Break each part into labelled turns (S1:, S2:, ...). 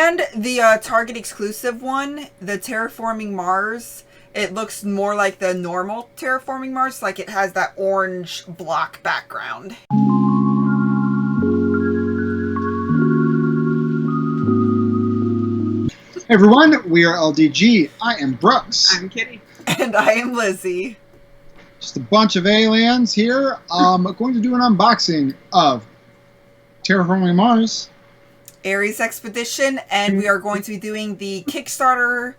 S1: And the Target exclusive one, the Terraforming Mars, it looks more like the normal Terraforming Mars, like it has that orange block background.
S2: Hey everyone, we are LDG. I am Brooks.
S3: I'm Kitty.
S1: And I am Lizzy.
S2: Just a bunch of aliens here. Going to do an unboxing of Terraforming Mars
S1: Ares Expedition, and we are going to be doing the Kickstarter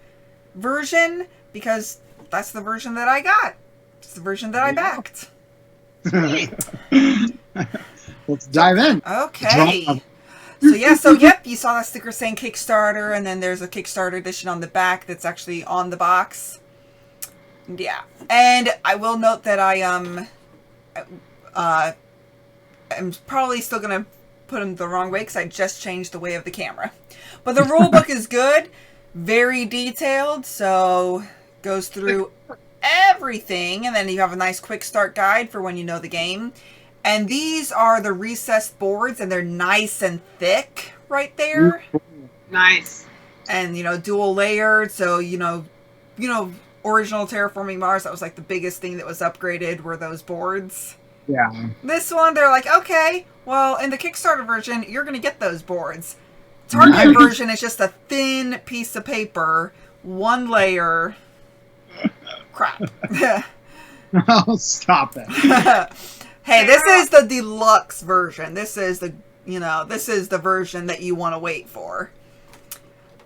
S1: version because that's the version that I got. It's the version that I backed.
S2: Let's dive in.
S1: Okay. So yep, you saw that sticker saying Kickstarter, and then there's a Kickstarter edition on the back that's actually on the box. Yeah. And I will note that I'm probably still going to put them the wrong way because I just changed the way of the camera. But the rulebook is good, very detailed, so goes through everything, and then you have a nice quick start guide for when you know the game. And these are the recessed boards, and they're nice and thick right there.
S3: Nice.
S1: And, dual layered, so, original Terraforming Mars, that was like the biggest thing that was upgraded were those boards.
S2: Yeah.
S1: This one, they're like, okay, well, in the Kickstarter version, you're going to get those boards. Target version is just a thin piece of paper, one layer. Crap.
S2: Oh, stop it.
S1: Hey, this is the deluxe version. This is the, this is the version that you want to wait for.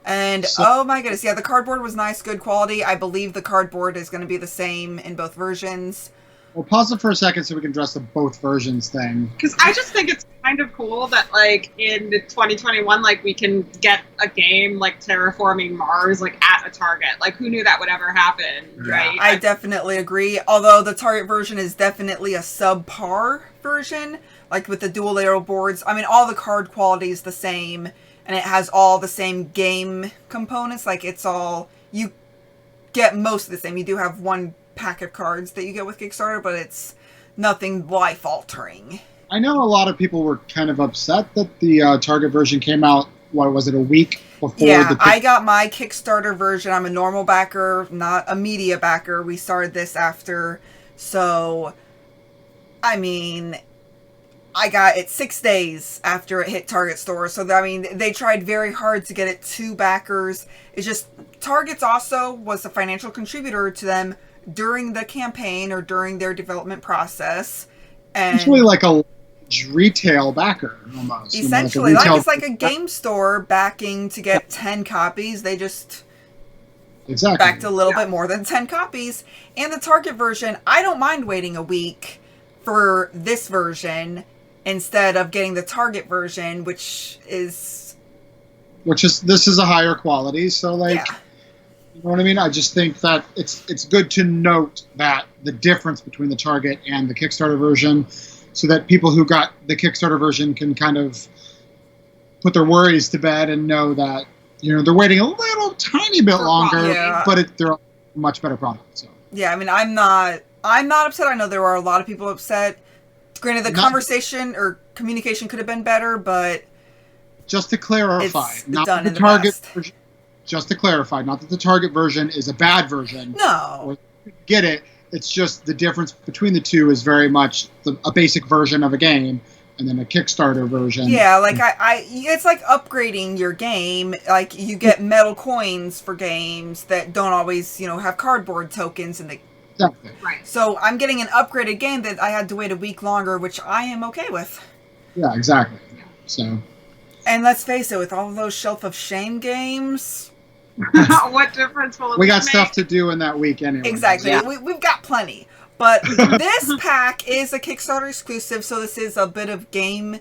S1: And, oh my goodness, yeah, the cardboard was nice, good quality. I believe the cardboard is going to be the same in both versions.
S2: We'll pause it for a second so we can address the both versions thing.
S3: Because I just think it's kind of cool that, like, in 2021, like, we can get a game like Terraforming Mars, like, at a Target. Like, who knew that would ever happen, right?
S1: I definitely agree. Although the Target version is definitely a subpar version, like with the dual layer boards. I mean, all the card quality is the same, and it has all the same game components. Like, it's all, you get most of the same. You do have one pack of cards that you get with Kickstarter, but it's nothing life-altering.
S2: I know a lot of people were kind of upset that the Target version came out, what was it, a week before?
S1: Yeah, I got my Kickstarter version. I'm a normal backer, not a media backer. We started this after, so, I mean, I got it 6 days after it hit Target stores. So, I mean, they tried very hard to get it to backers. It's just, Target's also was a financial contributor to them during the campaign or during their development process. And
S2: it's really like a retail backer, almost.
S1: Essentially, it's like a game store backing to get 10 copies. They just backed a little bit more than 10 copies. And the Target version, I don't mind waiting a week for this version instead of getting the Target version, this is
S2: a higher quality, so like,
S1: yeah.
S2: You know what I mean? I just think that it's good to note that the difference between the Target and the Kickstarter version, so that people who got the Kickstarter version can kind of put their worries to bed and know that, they're waiting a little tiny bit longer, but they're a much better product. So.
S1: Yeah, I mean, I'm not upset. I know there were a lot of people upset. Granted, the conversation or communication could have been better, but
S2: just to clarify,
S1: it's
S2: not
S1: done
S2: the
S1: in the
S2: Target
S1: past.
S2: version. Just to clarify, not that the Target version is a bad version.
S1: No.
S2: Or get it. It's just the difference between the two is very much a basic version of a game and then a Kickstarter version.
S1: Yeah, like it's like upgrading your game. Like you get metal coins for games that don't always, have cardboard tokens and
S2: Exactly.
S3: Right.
S1: So I'm getting an upgraded game that I had to wait a week longer, which I am okay with.
S2: Yeah, exactly. So.
S1: And let's face it, with all of those Shelf of Shame games,
S3: what difference will it make?
S2: We got stuff to do in that week anyway.
S1: Exactly.
S3: Yeah.
S1: We've got plenty. But this pack is a Kickstarter exclusive, so this is a bit of game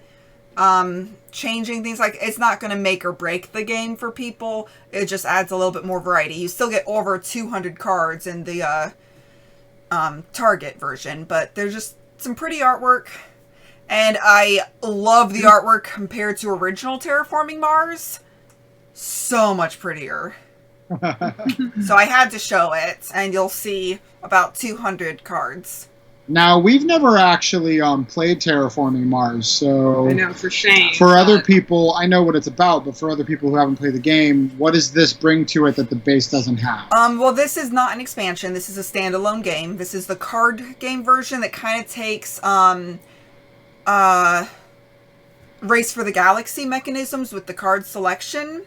S1: changing things. Like, it's not going to make or break the game for people. It just adds a little bit more variety. You still get over 200 cards in the Target version, but there's just some pretty artwork. And I love the artwork compared to original Terraforming Mars. So much prettier. So I had to show it, and you'll see about 200 cards.
S2: Now, we've never actually played Terraforming Mars, so
S3: I know, for shame.
S2: for other people, I know what it's about, but for other people who haven't played the game, what does this bring to it that the base doesn't have?
S1: Well, this is not an expansion. This is a standalone game. This is the card game version that kind of takes Race for the Galaxy mechanisms with the card selection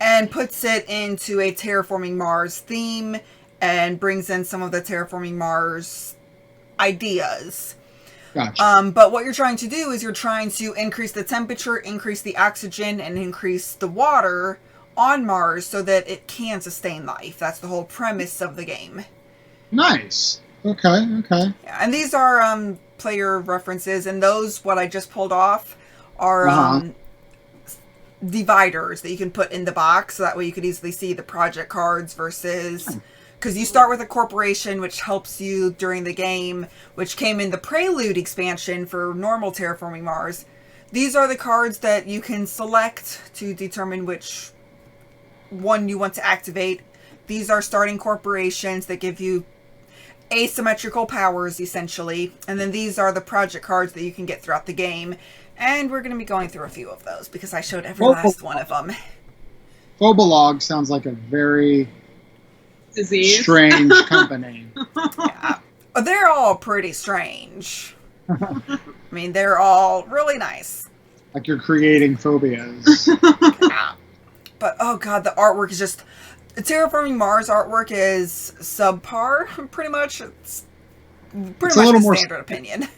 S1: and puts it into a Terraforming Mars theme and brings in some of the Terraforming Mars ideas.
S2: Gotcha.
S1: But what you're trying to do is you're trying to increase the temperature, increase the oxygen, and increase the water on Mars so that it can sustain life. That's the whole premise of the game.
S2: Nice. Okay.
S1: Yeah, and these are player references, and those, what I just pulled off, are dividers that you can put in the box, so that way you could easily see the project cards versus... Because you start with a corporation, which helps you during the game, which came in the Prelude expansion for normal Terraforming Mars. These are the cards that you can select to determine which one you want to activate. These are starting corporations that give you asymmetrical powers, essentially. And then these are the project cards that you can get throughout the game. And we're going to be going through a few of those, because I showed every last one of them.
S2: Phobolog sounds like a very...
S3: Disease.
S2: strange company.
S1: Yeah. They're all pretty strange. I mean, they're all really nice.
S2: Like you're creating phobias.
S1: Yeah. But, oh god, the artwork is just... The Terraforming Mars artwork is subpar, pretty much. It's pretty much the standard opinion.
S2: A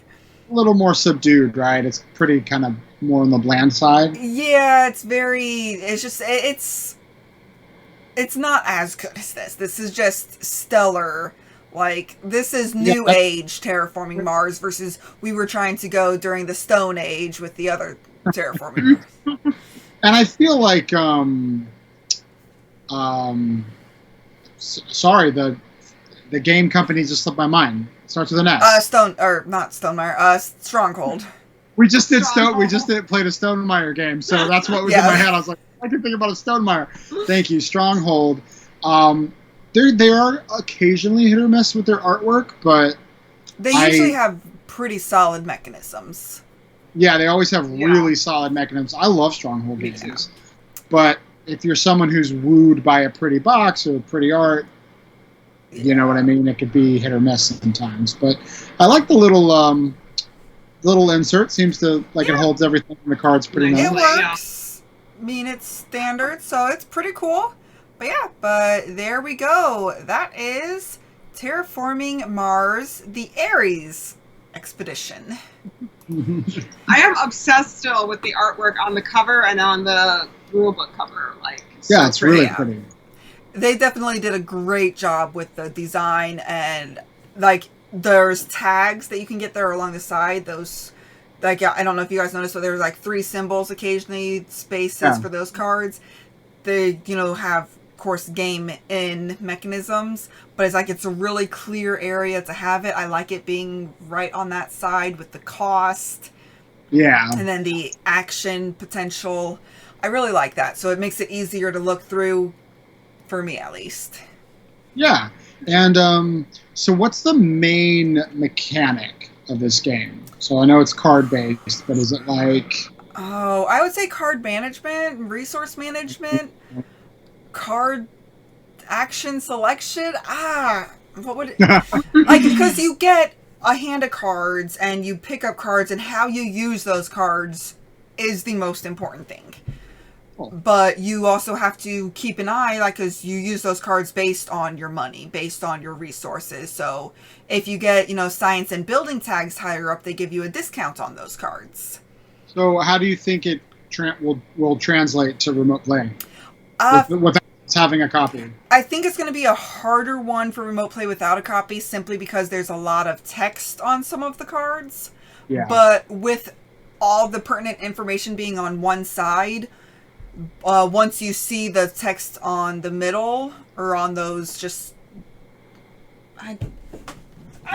S2: little more subdued, right? It's pretty kind of more on the bland side.
S1: Yeah, it's very... It's just... It's not as good as this. This is just stellar. Like, this is new age Terraforming Mars versus we were trying to go during the Stone Age with the other Terraforming Mars.
S2: And I feel like, sorry, the game company just slipped my mind. It starts with an S.
S1: Stronghold.
S2: We just did played a Stonemaier game, so that's what was in my head. I was like, I can think about a Stonemaier. Thank you, Stronghold. They are occasionally hit or miss with their artwork, but
S1: they usually have pretty solid mechanisms.
S2: Yeah, they always have really solid mechanisms. I love Stronghold games, but if you're someone who's wooed by a pretty box or pretty art, you know what I mean. It could be hit or miss sometimes. But I like the little insert. Seems to like it holds everything in the cards pretty nice.
S1: It works. I mean, it's standard, so it's pretty cool. But yeah, there we go. That is Terraforming Mars, the Ares Expedition.
S3: I am obsessed still with the artwork on the cover and on the rulebook cover.
S2: It's really pretty.
S1: They definitely did a great job with the design, and like there's tags that you can get there along the side. Those, like, I don't know if you guys noticed, but there's like 3 symbols occasionally, spaces for those cards. They, have, of course, game in mechanisms, but it's a really clear area to have it. I like it being right on that side with the cost.
S2: Yeah.
S1: And then the action potential. I really like that. So it makes it easier to look through, for me at least.
S2: Yeah. And so what's the main mechanic of this game? So I know it's card-based, but is it like...
S1: Oh, I would say card management, resource management, card action selection. What would it... because you get a hand of cards and you pick up cards, and how you use those cards is the most important thing. Cool. But you also have to keep an eye, because you use those cards based on your money, based on your resources. So if you get, science and building tags higher up, they give you a discount on those cards.
S2: So how do you think it will translate to remote play without having a copy?
S1: I think it's going to be a harder one for remote play without a copy, simply because there's a lot of text on some of the cards. Yeah. But with all the pertinent information being on one side... once you see the text on the middle, or on those just... I'm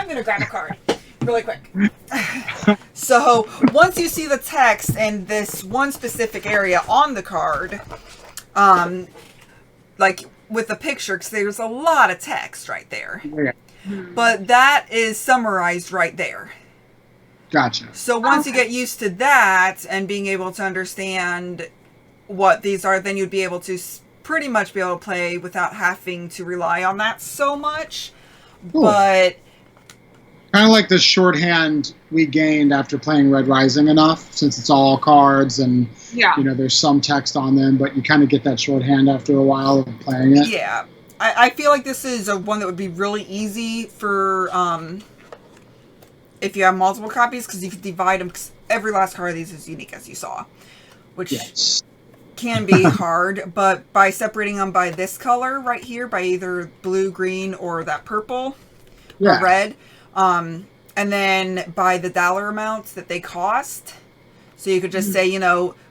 S1: going to grab a card really quick. So, once you see the text in this one specific area on the card, like with the picture, because there's a lot of text right there.
S2: Yeah.
S1: But that is summarized right there.
S2: Gotcha.
S1: So once you get used to that and being able to understand what these are, then you'd be able to pretty much be able to play without having to rely on that so much.
S2: Cool.
S1: But
S2: kind of like the shorthand we gained after playing Red Rising enough, since it's all cards and there's some text on them, but you kind of get that shorthand after a while of playing it.
S1: Yeah. I feel like this is one that would be really easy for if you have multiple copies, because you can divide them, because every last card of these is unique, as you saw, which can be hard, but by separating them by this color right here, by either blue, green, or that purple or red, and then by the dollar amounts that they cost, so you could just say,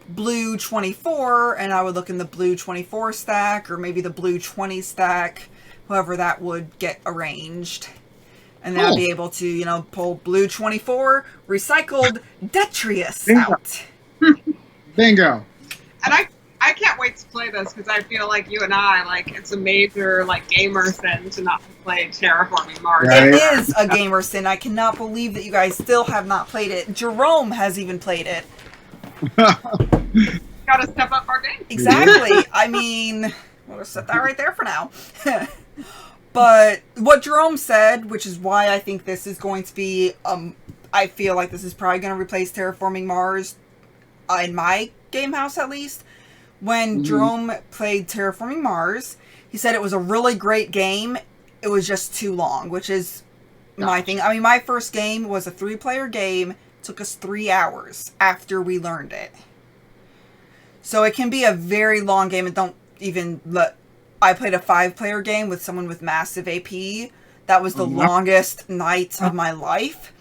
S1: blue 24, and I would look in the blue 24 stack, or maybe the blue 20 stack, however that would get arranged. And then I'd be able to, pull blue 24, recycled Detrius out.
S2: Bingo.
S3: And I can't wait to play this, because I feel like you and I, it's a major, gamer sin to not play Terraforming Mars.
S2: Right.
S1: It is a gamer sin. I cannot believe that you guys still have not played it. Jerome has even played it.
S3: Gotta step up our game.
S1: Exactly. I mean, we'll just set that right there for now. But what Jerome said, which is why I think this is going to be, I feel like this is probably going to replace Terraforming Mars, in my game house at least. When Jerome played Terraforming Mars, he said it was a really great game. It was just too long, which is my thing. I mean, my first game was a 3-player game. Took us 3 hours after we learned it. So it can be a very long game, and don't even let... I played a 5-player game with someone with massive AP. That was the longest night of my life.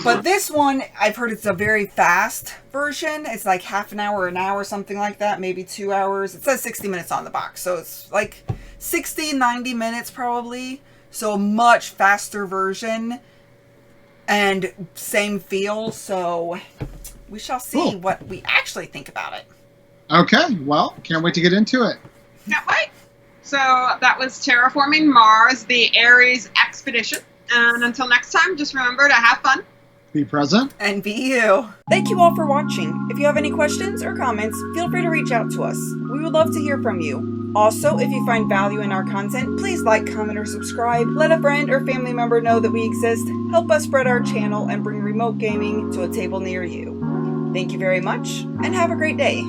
S1: But this one, I've heard it's a very fast version. It's like half an hour, something like that. Maybe 2 hours. It says 60 minutes on the box. So it's like 60, 90 minutes probably. So a much faster version. And same feel, so we shall see what we actually think about it.
S2: Okay, well, can't wait to get into it.
S3: Can't wait. So that was Terraforming Mars, the Ares Expedition. And until next time, just remember to have fun.
S2: Be present.
S1: And be you. Thank you all for watching. If you have any questions or comments, feel free to reach out to us. We would love to hear from you. Also, if you find value in our content, please like, comment, or subscribe. Let a friend or family member know that we exist. Help us spread our channel and bring remote gaming to a table near you. Thank you very much, and have a great day.